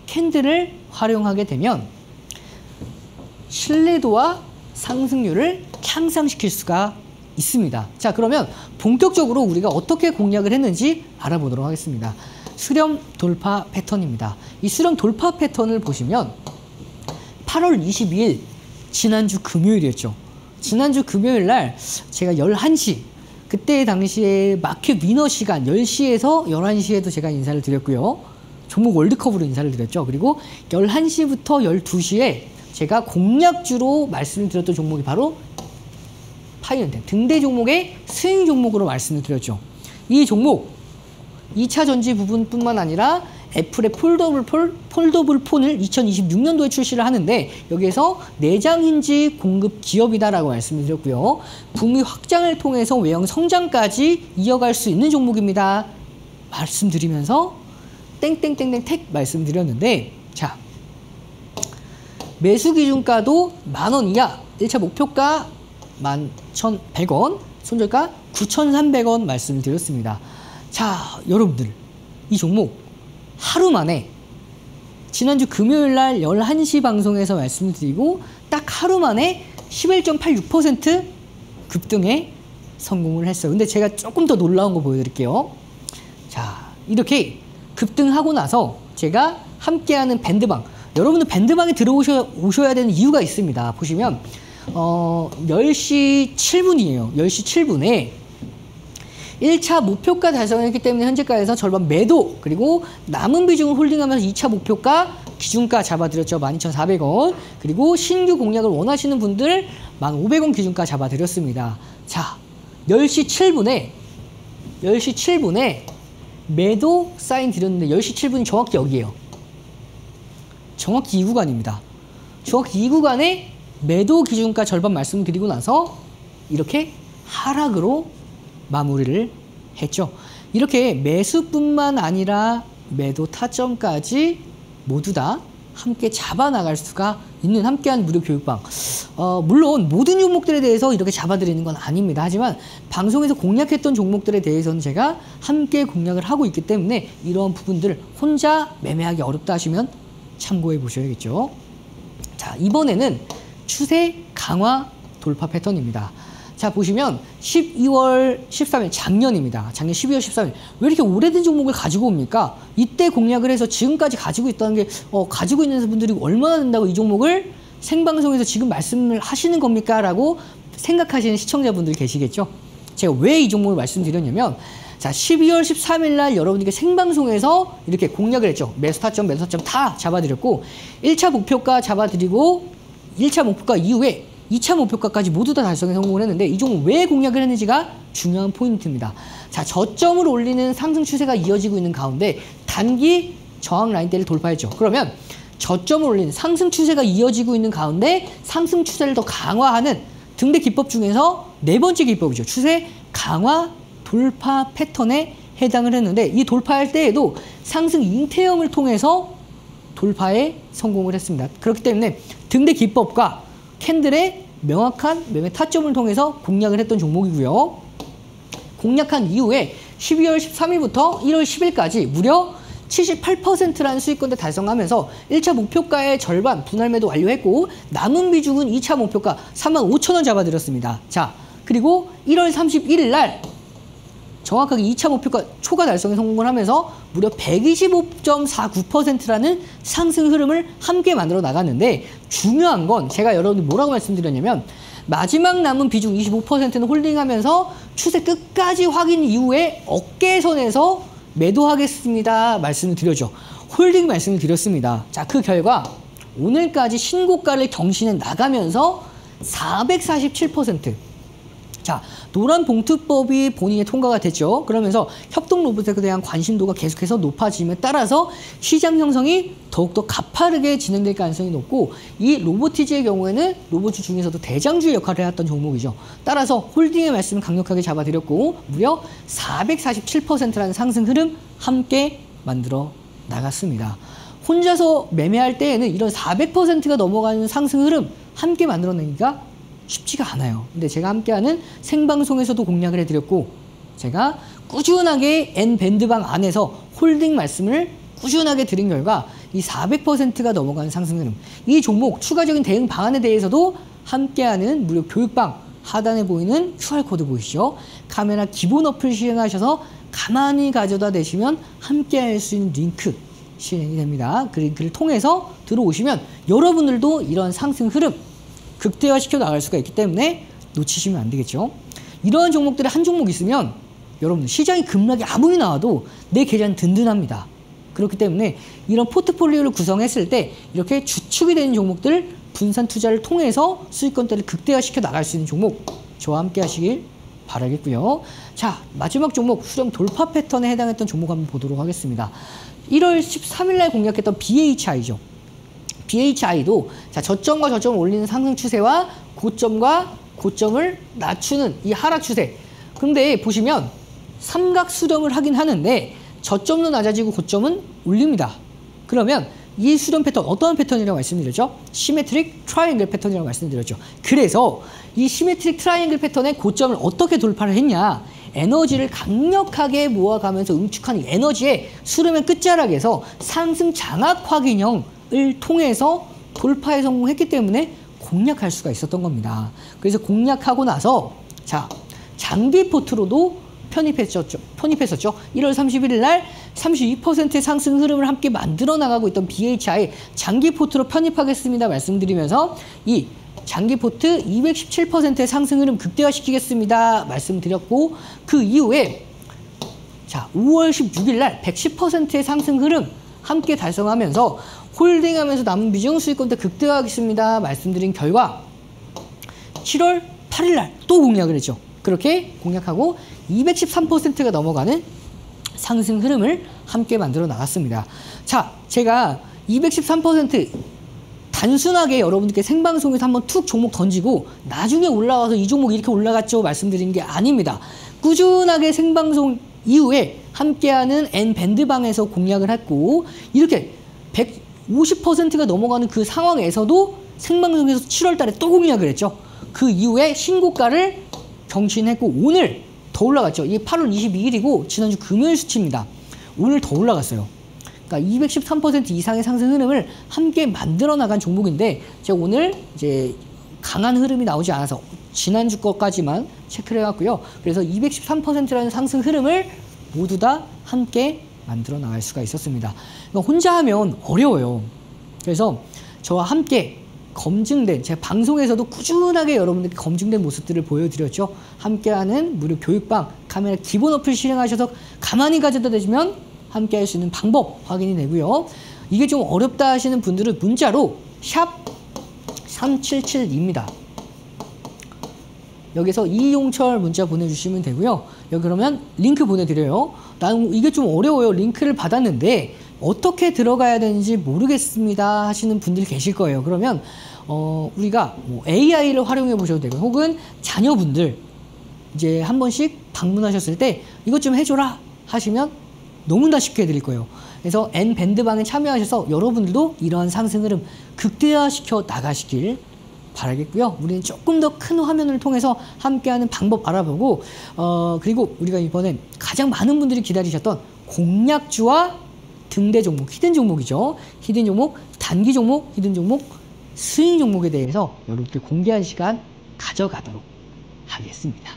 캔들을 활용하게 되면 신뢰도와 상승률을 향상시킬 수가 있습니다. 자, 그러면 본격적으로 우리가 어떻게 공략을 했는지 알아보도록 하겠습니다. 수렴 돌파 패턴입니다. 이 수렴 돌파 패턴을 보시면 8월 22일 지난주 금요일이었죠. 지난주 금요일 날 제가 11시, 그때 당시에 마켓 위너 시간 10시에서 11시에도 제가 인사를 드렸고요. 종목 월드컵으로 인사를 드렸죠. 그리고 11시부터 12시에 제가 공략주로 말씀을 드렸던 종목이 바로 파이언템, 등대 종목의 스윙 종목으로 말씀을 드렸죠. 이 종목 2차 전지 부분뿐만 아니라 애플의 폴더블 폰을 2026년도에 출시를 하는데 여기에서 내장 힌지 공급 기업이다라고 말씀을 드렸고요. 북미 확장을 통해서 외형 성장까지 이어갈 수 있는 종목입니다. 말씀드리면서 땡땡땡땡 택 말씀드렸는데, 자, 매수 기준가도 10,000원 이하, 1차 목표가 11,100원, 손절가 9,300원 말씀을 드렸습니다. 자, 여러분들, 이 종목 하루 만에 지난주 금요일 날 11시 방송에서 말씀드리고 딱 하루 만에 11.86% 급등에 성공을 했어요. 근데 제가 조금 더 놀라운 거 보여드릴게요. 자, 이렇게 급등하고 나서 제가 함께하는 밴드방, 여러분들 밴드방에 들어오셔야 되는 이유가 있습니다. 보시면 10시 7분이에요. 10시 7분에 1차 목표가 달성했기 때문에 현재가에서 절반 매도, 그리고 남은 비중을 홀딩하면서 2차 목표가 기준가 잡아드렸죠. 12,400원. 그리고 신규 공략을 원하시는 분들 1,500원 기준가 잡아드렸습니다. 자, 10시 7분에 매도 사인 드렸는데 10시 7분이 정확히 여기에요. 정확히 이 구간입니다. 정확히 이 구간에 매도 기준가 절반 말씀드리고 나서 이렇게 하락으로 마무리를 했죠. 이렇게 매수뿐만 아니라 매도 타점까지 모두 다 함께 잡아나갈 수가 있는 함께한 무료 교육방. 물론 모든 종목들에 대해서 이렇게 잡아드리는 건 아닙니다. 하지만 방송에서 공략했던 종목들에 대해서는 제가 함께 공략을 하고 있기 때문에 이런 부분들을 혼자 매매하기 어렵다 하시면 참고해 보셔야겠죠. 자, 이번에는 추세 강화 돌파 패턴입니다. 자, 보시면 12월 13일 작년입니다. 작년 12월 13일. 왜 이렇게 오래된 종목을 가지고 옵니까? 이때 공략을 해서 지금까지 가지고 있다는 게 가지고 있는 분들이 얼마나 된다고 이 종목을 생방송에서 지금 말씀을 하시는 겁니까? 라고 생각하시는 시청자분들이 계시겠죠. 제가 왜 이 종목을 말씀드렸냐면 자, 12월 13일 날 여러분들께 생방송에서 이렇게 공략을 했죠. 매수 타점 다 잡아드렸고 1차 목표가 잡아드리고 1차 목표가 이후에 2차 목표가까지 모두 다 달성에 성공을 했는데 이 종목 왜 공략을 했는지가 중요한 포인트입니다. 자, 저점을 올리는 상승 추세가 이어지고 있는 가운데 단기 저항 라인대를 돌파했죠. 그러면 저점을 올리는 상승 추세가 이어지고 있는 가운데 상승 추세를 더 강화하는 등대 기법 중에서 네 번째 기법이죠. 추세 강화 돌파 패턴에 해당을 했는데 이 돌파할 때에도 상승 잉태형을 통해서 돌파에 성공을 했습니다. 그렇기 때문에 등대 기법과 캔들의 명확한 매매 타점을 통해서 공략을 했던 종목이고요. 공략한 이후에 12월 13일부터 1월 10일까지 무려 78%라는 수익권대 달성하면서 1차 목표가의 절반 분할 매도 완료했고 남은 비중은 2차 목표가 35,000원 잡아드렸습니다. 자, 그리고 1월 31일 날 정확하게 2차 목표가 초과 달성에 성공을 하면서 무려 125.49%라는 상승 흐름을 함께 만들어 나갔는데 중요한 건 제가 여러분들 뭐라고 말씀드렸냐면 마지막 남은 비중 25%는 홀딩하면서 추세 끝까지 확인 이후에 어깨선에서 매도하겠습니다 말씀을 드렸죠. 홀딩 말씀을 드렸습니다. 자, 그 결과 오늘까지 신고가를 경신해 나가면서 447%. 자, 노란 봉투법이 본인의 통과가 됐죠. 그러면서 협동 로봇에 대한 관심도가 계속해서 높아짐에 따라서 시장 형성이 더욱더 가파르게 진행될 가능성이 높고 이 로보티즈의 경우에는 로봇주 중에서도 대장주의 역할을 해왔던 종목이죠. 따라서 홀딩의 말씀을 강력하게 잡아드렸고 무려 447%라는 상승 흐름 함께 만들어 나갔습니다. 혼자서 매매할 때에는 이런 400%가 넘어가는 상승 흐름 함께 만들어내기가 쉽지가 않아요. 근데 제가 함께하는 생방송에서도 공략을 해드렸고 제가 꾸준하게 N밴드방 안에서 홀딩 말씀을 꾸준하게 드린 결과 이 400%가 넘어가는 상승 흐름, 이 종목 추가적인 대응 방안에 대해서도 함께하는 무료 교육방 하단에 보이는 QR코드 보이시죠? 카메라 기본 어플 시행하셔서 가만히 가져다 대시면 함께할 수 있는 링크 실행이 됩니다. 그 링크를 통해서 들어오시면 여러분들도 이런 상승 흐름 극대화시켜 나갈 수가 있기 때문에 놓치시면 안 되겠죠. 이러한 종목들이 한 종목 있으면 여러분들 시장이 급락이 아무리 나와도 내 계좌는 든든합니다. 그렇기 때문에 이런 포트폴리오를 구성했을 때 이렇게 주축이 되는 종목들 분산 투자를 통해서 수익권대를 극대화시켜 나갈 수 있는 종목 저와 함께 하시길 바라겠고요. 자, 마지막 종목 수렴 돌파 패턴에 해당했던 종목 한번 보도록 하겠습니다. 1월 13일 날 공략했던 BHI죠. BHI도 자, 저점과 저점을 올리는 상승 추세와 고점과 고점을 낮추는 이 하락 추세. 그런데 보시면 삼각 수렴을 하긴 하는데 저점도 낮아지고 고점은 올립니다. 그러면 이 수렴 패턴 어떠한 패턴이라고 말씀드렸죠? 시메트릭 트라이앵글 패턴이라고 말씀드렸죠. 그래서 이 시메트릭 트라이앵글 패턴의 고점을 어떻게 돌파를 했냐? 에너지를 강력하게 모아가면서 응축한 이 에너지의 수렴의 끝자락에서 상승 장악 확인형 을 통해서 돌파에 성공했기 때문에 공략할 수가 있었던 겁니다. 그래서 공략하고 나서 자, 장기 포트로도 편입했었죠. 1월 31일 날 32%의 상승 흐름을 함께 만들어 나가고 있던 BHI 장기 포트로 편입하겠습니다 말씀드리면서 이 장기 포트 217%의 상승 흐름 극대화시키겠습니다 말씀드렸고 그 이후에 자, 5월 16일 날 110%의 상승 흐름 함께 달성하면서 홀딩하면서 남은 비중 수익권대 극대화하겠습니다 말씀드린 결과 7월 8일 날 또 공략을 했죠. 그렇게 공략하고 213%가 넘어가는 상승 흐름을 함께 만들어 나갔습니다. 자, 제가 213% 단순하게 여러분들께 생방송에서 한번 툭 종목 던지고 나중에 올라와서 이 종목 이렇게 올라갔죠 말씀드린 게 아닙니다. 꾸준하게 생방송 이후에 함께하는 N밴드방에서 공략을 했고 이렇게 150%가 넘어가는 그 상황에서도 생방송에서 7월 달에 또 공략을 했죠. 그 이후에 신고가를 경신했고 오늘 더 올라갔죠. 이게 8월 22일이고 지난주 금요일 수치입니다. 오늘 더 올라갔어요. 그러니까 213% 이상의 상승 흐름을 함께 만들어 나간 종목인데 제가 오늘 이제 강한 흐름이 나오지 않아서 지난주 거까지만 체크를 해왔고요. 그래서 213%라는 상승 흐름을 모두 다 함께 만들어 나갈 수가 있었습니다. 그러니까 혼자 하면 어려워요. 그래서 저와 함께 검증된 제 방송에서도 꾸준하게 여러분들께 검증된 모습들을 보여드렸죠. 함께하는 무료 교육방 카메라 기본 어플 실행하셔서 가만히 가져다 대시면 함께 할 수 있는 방법 확인이 되고요. 이게 좀 어렵다 하시는 분들은 문자로 샵 3772입니다. 여기서 이용철 문자 보내주시면 되고요. 여기 그러면 링크 보내드려요. 나는 이게 좀 어려워요. 링크를 받았는데 어떻게 들어가야 되는지 모르겠습니다 하시는 분들이 계실 거예요. 그러면 우리가 뭐 AI를 활용해 보셔도 되고, 혹은 자녀분들 이제 한 번씩 방문하셨을 때 이것 좀 해줘라 하시면 너무나 쉽게 해드릴 거예요. 그래서 N밴드방에 참여하셔서 여러분들도 이러한 상승 흐름 극대화시켜 나가시길 바라겠고요. 우리는 조금 더 큰 화면을 통해서 함께하는 방법 알아보고, 그리고 우리가 이번엔 가장 많은 분들이 기다리셨던 공략주와 등대 종목, 히든 종목이죠. 히든 종목, 단기 종목, 히든 종목, 스윙 종목에 대해서 여러분들 공개한 시간 가져가도록 하겠습니다.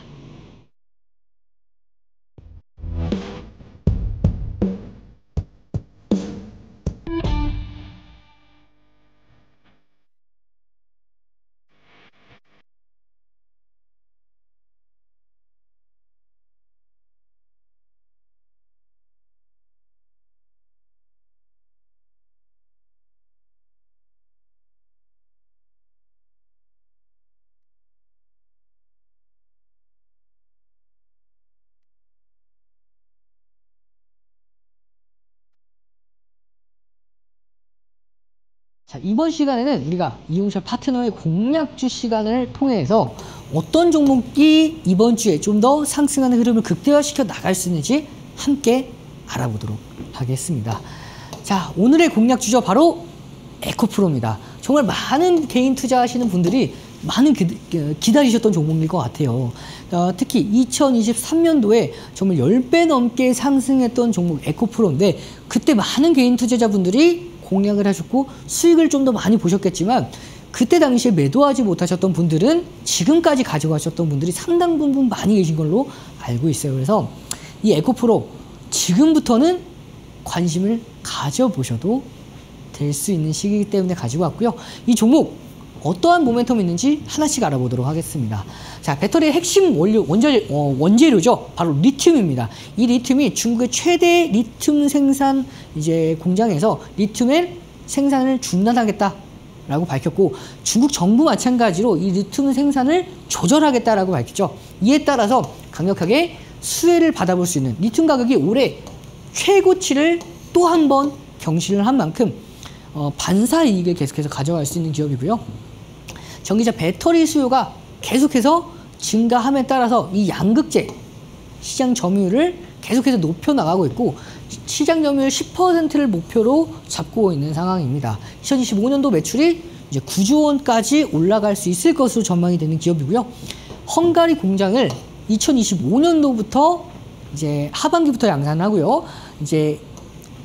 자, 이번 시간에는 우리가 이용철 파트너의 공략주 시간을 통해서 어떤 종목이 이번 주에 좀 더 상승하는 흐름을 극대화시켜 나갈 수 있는지 함께 알아보도록 하겠습니다. 자, 오늘의 공략주죠. 바로 에코프로입니다. 정말 많은 개인 투자하시는 분들이 많은 기다리셨던 종목일 것 같아요. 특히 2023년도에 정말 10배 넘게 상승했던 종목 에코프로인데, 그때 많은 개인 투자자분들이 공략을 하셨고 수익을 좀 더 많이 보셨겠지만, 그때 당시에 매도하지 못하셨던 분들은 지금까지 가져가셨던 분들이 상당 부분 많이 계신 걸로 알고 있어요. 그래서 이 에코프로 지금부터는 관심을 가져보셔도 될 수 있는 시기이기 때문에 가지고 왔고요. 이 종목 어떠한 모멘텀이 있는지 하나씩 알아보도록 하겠습니다. 자, 배터리의 핵심 원재료죠. 바로 리튬입니다. 이 리튬이 중국의 최대 리튬 생산 공장에서 리튬의 생산을 중단하겠다라고 밝혔고, 중국 정부 마찬가지로 이 리튬 생산을 조절하겠다라고 밝혔죠. 이에 따라서 강력하게 수혜를 받아볼 수 있는, 리튬 가격이 올해 최고치를 또 한 번 경신을 한 만큼 반사 이익을 계속해서 가져갈 수 있는 기업이고요. 전기차 배터리 수요가 계속해서 증가함에 따라서 이 양극재 시장 점유율을 계속해서 높여 나가고 있고, 시장 점유율 10%를 목표로 잡고 있는 상황입니다. 2025년도 매출이 이제 9조 원까지 올라갈 수 있을 것으로 전망이 되는 기업이고요. 헝가리 공장을 2025년도부터 이제 하반기부터 양산하고요. 이제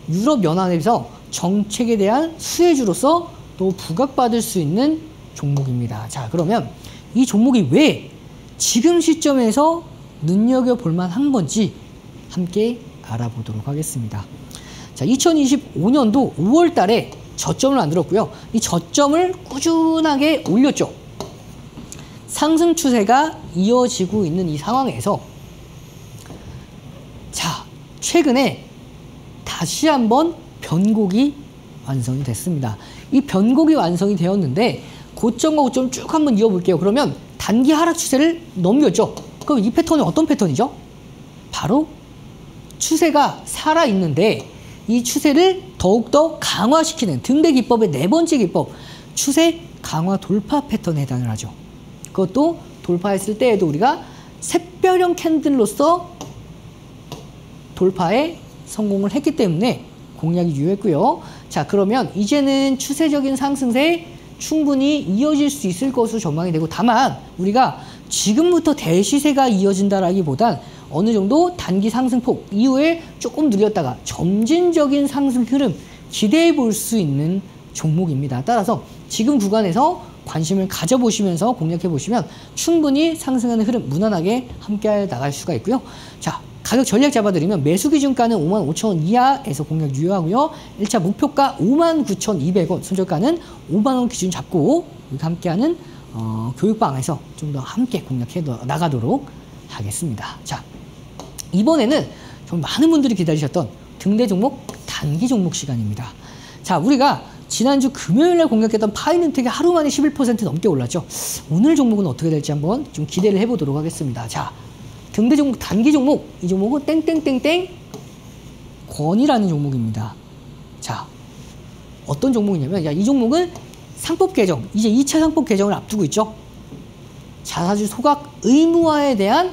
유럽 연합에서 정책에 대한 수혜주로서 또 부각받을 수 있는 종목입니다. 자, 그러면 이 종목이 왜 지금 시점에서 눈여겨볼 만한 건지 함께 알아보도록 하겠습니다. 자, 2025년도 5월 달에 저점을 만들었고요. 이 저점을 꾸준하게 올렸죠. 상승 추세가 이어지고 있는 이 상황에서, 자, 최근에 다시 한번 변곡이 완성이 됐습니다. 이 변곡이 완성이 되었는데 고점과 고점 쭉 한번 이어볼게요. 그러면 단기 하락 추세를 넘겼죠. 그럼 이 패턴이 어떤 패턴이죠? 바로 추세가 살아있는데 이 추세를 더욱더 강화시키는 등대 기법의 네 번째 기법, 추세 강화 돌파 패턴에 해당을 하죠. 그것도 돌파했을 때에도 우리가 샛별형 캔들로서 돌파에 성공을 했기 때문에 공략이 유효했고요. 자, 그러면 이제는 추세적인 상승세 충분히 이어질 수 있을 것으로 전망이 되고, 다만 우리가 지금부터 대시세가 이어진다라기보단 어느 정도 단기 상승폭 이후에 조금 느렸다가 점진적인 상승 흐름 기대해 볼 수 있는 종목입니다. 따라서 지금 구간에서 관심을 가져보시면서 공략해 보시면 충분히 상승하는 흐름 무난하게 함께 나갈 수가 있고요. 자, 가격 전략 잡아드리면 매수 기준가는 55,000원 이하에서 공략 유효하고요. 1차 목표가 59,200원, 손절가는 5만원 기준 잡고 함께하는 교육방에서 좀 더 함께 공략해 나가도록 하겠습니다. 자, 이번에는 정말 많은 분들이 기다리셨던 등대 종목 단기 종목 시간입니다. 자, 우리가 지난주 금요일날 공략했던 파이낸텍이 하루 만에 11% 넘게 올랐죠. 오늘 종목은 어떻게 될지 한번 좀 기대를 해보도록 하겠습니다. 자, 등대 종목 단기 종목, 이 종목은 땡땡땡땡 권이라는 종목입니다. 자, 어떤 종목이냐면, 이 종목은 상법 개정, 이제 2차 상법 개정을 앞두고 있죠. 자사주 소각 의무화에 대한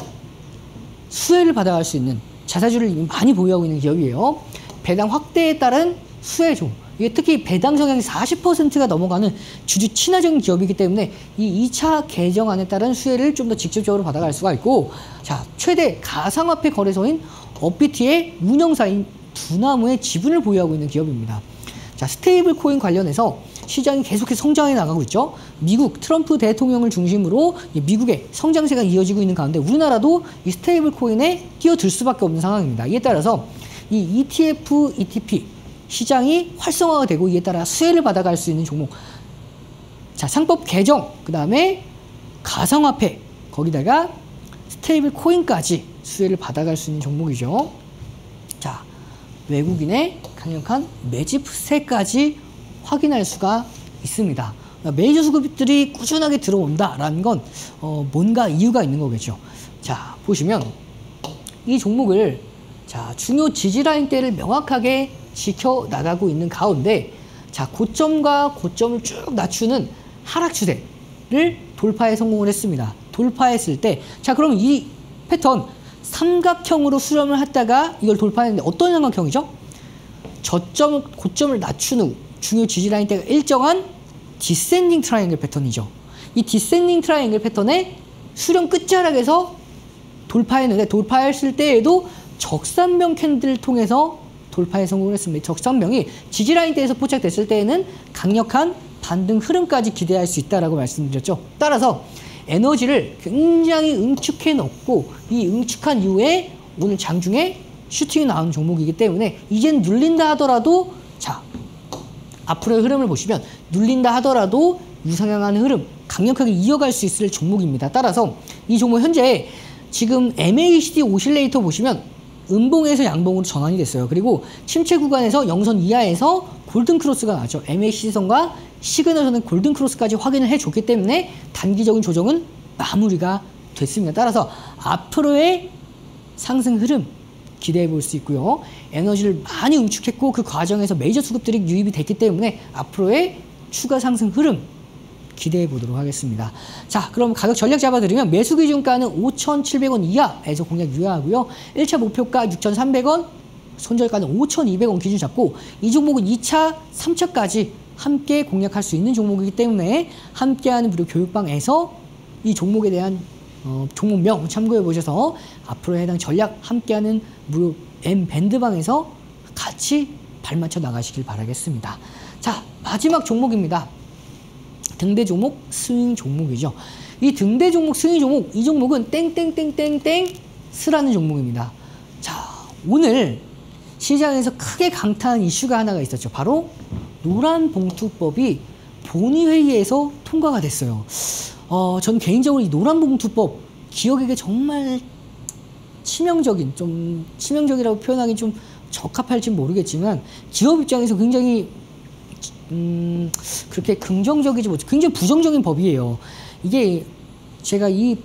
수혜를 받아갈 수 있는, 자사주를 이미 많이 보유하고 있는 기업이에요. 배당 확대에 따른 수혜종, 이게 특히 배당 성향이 40%가 넘어가는 주주 친화적인 기업이기 때문에 이 2차 개정안에 따른 수혜를 좀 더 직접적으로 받아갈 수가 있고, 자, 최대 가상화폐 거래소인 업비트의 운영사인 두나무의 지분을 보유하고 있는 기업입니다. 자, 스테이블 코인 관련해서 시장이 계속해서 성장해 나가고 있죠. 미국 트럼프 대통령을 중심으로 미국의 성장세가 이어지고 있는 가운데 우리나라도 이 스테이블 코인에 뛰어들 수밖에 없는 상황입니다. 이에 따라서 이 ETF, ETP 시장이 활성화가 되고, 이에 따라 수혜를 받아갈 수 있는 종목. 자, 상법 개정, 그 다음에 가상화폐, 거기다가 스테이블 코인까지 수혜를 받아갈 수 있는 종목이죠. 자, 외국인의 강력한 매집세까지 확인할 수가 있습니다. 메이저 수급들이 꾸준하게 들어온다라는 건 뭔가 이유가 있는 거겠죠. 자, 보시면 이 종목을, 자, 중요 지지라인대를 명확하게 지켜나가고 있는 가운데, 자, 고점과 고점을 쭉 낮추는 하락 추세를 돌파에 성공을 했습니다. 돌파했을 때, 자, 그럼 이 패턴 삼각형으로 수렴을 했다가 이걸 돌파했는데 어떤 삼각형이죠? 저점, 고점을 낮춘 후 중요 지지라인대가 일정한 디센딩 트라이앵글 패턴이죠. 이 디센딩 트라이앵글 패턴의 수렴 끝자락에서 돌파했는데, 돌파했을 때에도 적산병 캔들을 통해서 돌파에 성공을 했습니다. 적산병이 지지라인대에서 포착됐을 때에는 강력한 반등 흐름까지 기대할 수 있다라고 말씀드렸죠. 따라서 에너지를 굉장히 응축해 놓고, 이 응축한 이후에 오늘 장중에 슈팅이 나온 종목이기 때문에 이젠 눌린다 하더라도, 자, 앞으로의 흐름을 보시면 눌린다 하더라도 유상향하는 흐름 강력하게 이어갈 수 있을 종목입니다. 따라서 이 종목 현재 지금 MACD 오실레이터 보시면 음봉에서 양봉으로 전환이 됐어요. 그리고 침체 구간에서 영선 이하에서 골든 크로스가 나왔죠. MACD선과 시그널선은 골든 크로스까지 확인을 해줬기 때문에 단기적인 조정은 마무리가 됐습니다. 따라서 앞으로의 상승 흐름 기대해 볼 수 있고요. 에너지를 많이 응축했고 그 과정에서 메이저 수급들이 유입이 됐기 때문에 앞으로의 추가 상승 흐름 기대해 보도록 하겠습니다. 자, 그럼 가격 전략 잡아드리면 매수 기준가는 5,700원 이하에서 공략 유효하고요. 1차 목표가 6,300원, 손절가는 5,200원 기준 잡고, 이 종목은 2차, 3차까지 함께 공략할 수 있는 종목이기 때문에 함께하는 무료 교육방에서 이 종목에 대한 종목명 참고해 보셔서 앞으로 해당 전략 함께하는 무료 M밴드방에서 같이 발맞춰 나가시길 바라겠습니다. 자, 마지막 종목입니다. 등대 종목, 스윙 종목이죠. 이 등대 종목, 스윙 종목, 이 종목은 땡땡땡땡땡 스라는 종목입니다. 자, 오늘 시장에서 크게 강타한 이슈가 하나가 있었죠. 바로 노란봉투법이 본회의에서 통과가 됐어요. 전 개인적으로 이 노란봉투법 기업에게 정말 치명적이라고 표현하기 좀 적합할지 모르겠지만 기업 입장에서 굉장히 그렇게 긍정적이지 못해 굉장히 부정적인 법이에요. 이게 제가 이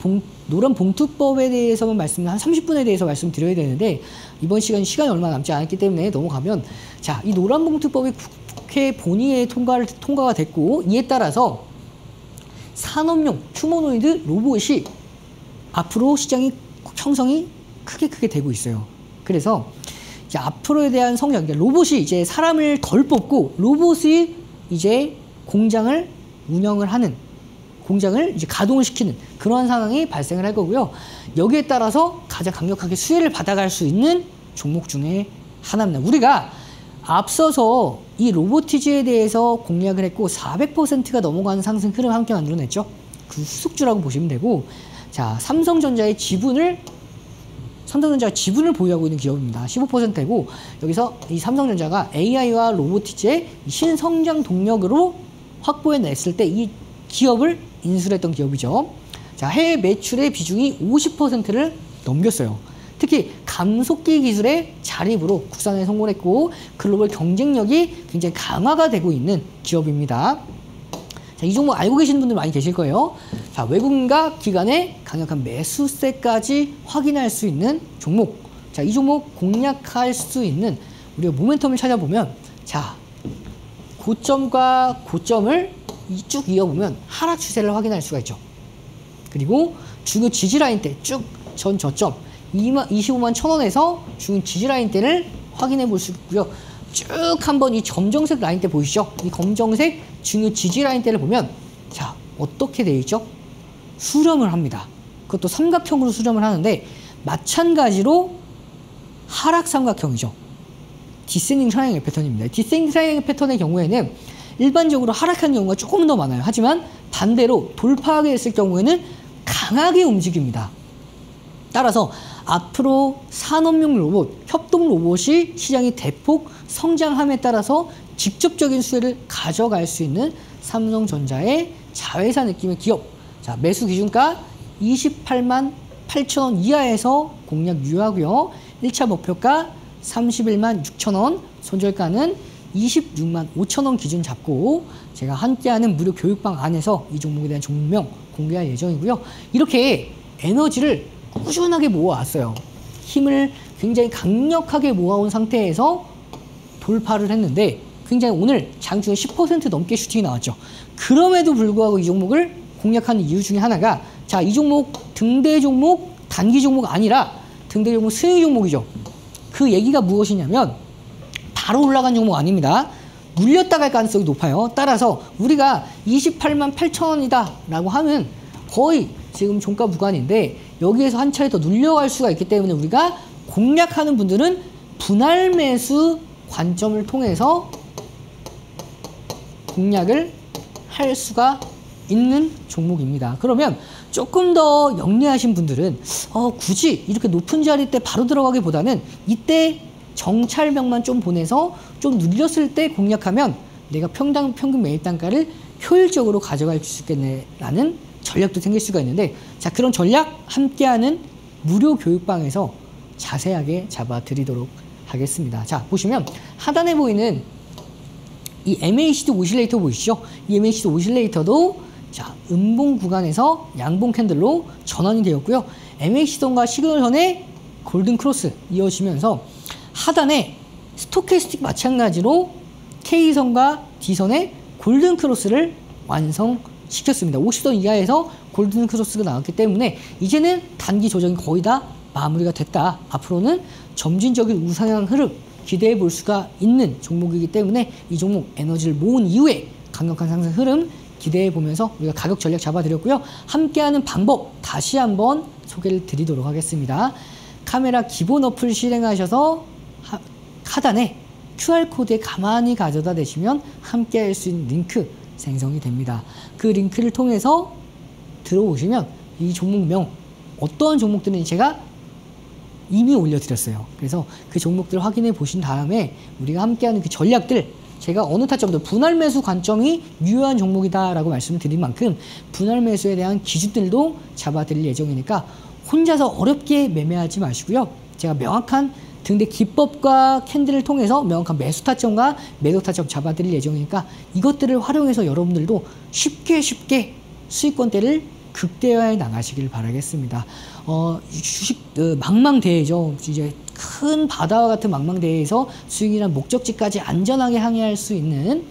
노란봉투법에 대해서만 한 30분에 대해서 말씀드려야 되는데 이번 시간이 얼마 남지 않았기 때문에 넘어가면, 자, 이 노란봉투법이 국회 본회의에 통과가 됐고, 이에 따라서 산업용 휴머노이드 로봇이 앞으로 시장이 형성이 크게 되고 있어요. 그래서 이제 앞으로에 대한 성장, 로봇이 이제 사람을 덜 뽑고 로봇이 이제 공장을 운영을 하는, 공장을 이제 가동을 시키는 그러한 상황이 발생을 할 거고요. 여기에 따라서 가장 강력하게 수혜를 받아갈 수 있는 종목 중에 하나입니다. 우리가 앞서서 이 로보티즈에 대해서 공략을 했고 400%가 넘어가는 상승 흐름 함께 만들어냈죠. 그 후속주라고 보시면 되고, 자, 삼성전자가 지분을 보유하고 있는 기업입니다. 15%고 여기서 이 삼성전자가 AI와 로보티즈의 신성장 동력으로 확보해냈을 때 이 기업을 인수를 했던 기업이죠. 자, 해외 매출의 비중이 50%를 넘겼어요. 특히 감속기 기술의 자립으로 국산화에 성공했고 글로벌 경쟁력이 굉장히 강화가 되고 있는 기업입니다. 자, 이 종목 알고 계시는 분들 많이 계실 거예요. 자, 외국인과 기관의 강력한 매수세까지 확인할 수 있는 종목. 자, 이 종목 공략할 수 있는 우리가 모멘텀을 찾아보면, 자, 고점과 고점을 쭉 이어보면 하락 추세를 확인할 수가 있죠. 그리고 중요 지지라인 때 쭉 전 저점 25만 1,000원에서 중요 지지라인대를 확인해 볼 수 있고요. 쭉 한번 이 검정색 라인대 보이시죠? 이 검정색 중요 지지라인대를 보면, 자, 어떻게 되어 있죠? 수렴을 합니다. 그것도 삼각형으로 수렴을 하는데 마찬가지로 하락 삼각형이죠. 디센딩 트라이앵글 패턴입니다. 디센딩 트라이앵글 패턴의 경우에는 일반적으로 하락하는 경우가 조금 더 많아요. 하지만 반대로 돌파하게 됐을 경우에는 강하게 움직입니다. 따라서 앞으로 산업용 로봇, 협동 로봇이 시장이 대폭 성장함에 따라서 직접적인 수혜를 가져갈 수 있는 삼성전자의 자회사 느낌의 기업. 자, 매수 기준가 28만 8천원 이하에서 공략 유효하고요. 1차 목표가 31만 6천원, 손절가는 26만 5천원 기준 잡고 제가 함께하는 무료 교육방 안에서 이 종목에 대한 종목명 공개할 예정이고요. 이렇게 에너지를 꾸준하게 모아왔어요. 힘을 굉장히 강력하게 모아온 상태에서 돌파를 했는데 굉장히 오늘 장중에 10% 넘게 슈팅이 나왔죠. 그럼에도 불구하고 이 종목을 공략하는 이유 중에 하나가, 자, 이 종목 등대 종목, 단기 종목 아니라 등대 종목 수익 종목이죠. 그 얘기가 무엇이냐면 바로 올라간 종목 아닙니다. 눌렸다 갈 가능성이 높아요. 따라서 우리가 28만 8천원이다 라고 하면 거의 지금 종가 구간인데 여기에서 한 차례 더 눌려갈 수가 있기 때문에 우리가 공략하는 분들은 분할 매수 관점을 통해서 공략을 할 수가 있는 종목입니다. 그러면 조금 더 영리하신 분들은 굳이 이렇게 높은 자리 때 바로 들어가기보다는 이때 정찰병만 좀 보내서 좀 눌렸을 때 공략하면 내가 평균 매입 단가를 효율적으로 가져갈 수 있겠네라는 전략도 생길 수가 있는데, 자, 그런 전략 함께하는 무료 교육방에서 자세하게 잡아드리도록 하겠습니다. 자, 보시면 하단에 보이는 이 MACD 오실레이터 보이시죠? 이 MACD 오실레이터도 자, 음봉 구간에서 양봉 캔들로 전환이 되었고요. MACD선과 시그널선의 골든 크로스 이어지면서 하단에 스토캐스틱 마찬가지로 K선과 D선의 골든 크로스를 완성시켰습니다. 50선 이하에서 골든 크로스가 나왔기 때문에 이제는 단기 조정이 거의 다 마무리가 됐다. 앞으로는 점진적인 우상향 흐름 기대해 볼 수가 있는 종목이기 때문에 이 종목 에너지를 모은 이후에 강력한 상승 흐름 기대해 보면서 우리가 가격 전략 잡아드렸고요. 함께하는 방법 다시 한번 소개를 드리도록 하겠습니다. 카메라 기본 어플 실행하셔서 하단에 QR코드에 가만히 가져다 대시면 함께할 수 있는 링크 생성이 됩니다. 그 링크를 통해서 들어오시면 이 종목명 어떤 종목들은 제가 이미 올려드렸어요. 그래서 그 종목들 확인해 보신 다음에 우리가 함께하는 그 전략들, 제가 어느 타점도 분할 매수 관점이 유효한 종목이다라고 말씀을 드린 만큼 분할 매수에 대한 기준들도 잡아드릴 예정이니까 혼자서 어렵게 매매하지 마시고요. 제가 명확한 등대 기법과 캔들을 통해서 명확한 매수 타점과 매도 타점 잡아드릴 예정이니까 이것들을 활용해서 여러분들도 쉽게 수익권대를 극대화해 나가시길 바라겠습니다. 주식 망망대해죠. 이제 큰 바다와 같은 망망대해에서 수익이란 목적지까지 안전하게 항해할 수 있는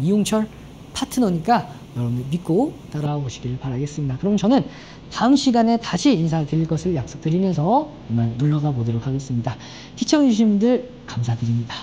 이용철 파트너니까 여러분들 믿고 따라오시길 바라겠습니다. 그럼 저는 다음 시간에 다시 인사드릴 것을 약속드리면서 오늘 놀러가 보도록 하겠습니다. 시청해주신 분들 감사드립니다.